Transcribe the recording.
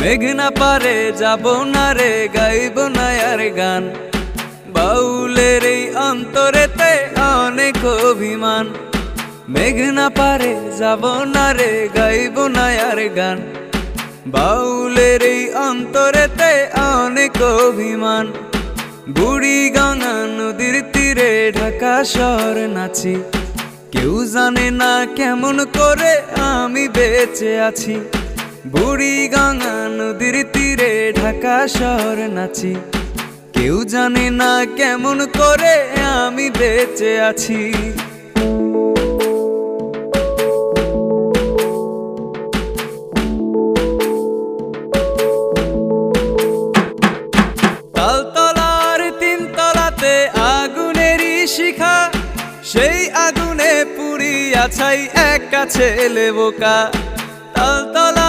মেঘনা পারে যাব না রে, গাইব না আর গান। বাউলের এই অন্তরেতে অনেক অভিমান। মেঘনা পারে যাব না রে, গাইব না আর গান। বাউলের এই অন্তরেতে অনেক অভিমান। বুড়িগঙ্গা নদীর তীরে ঢাকা শহর নাচি, কেউ জানে না কেমন করে আমি বেঁচে আছি। বুড়িগঙ্গা নদীর তীরে ঢাকা শহর নাচি, কেউ জানে না কেমন করে আমি বেঁচে আছি। তালতলার তিনতলাতে আগুনেরই শিখা, সেই আগুনে পুড়িয়া ছাই একা ছেলে বোকা। তালতলা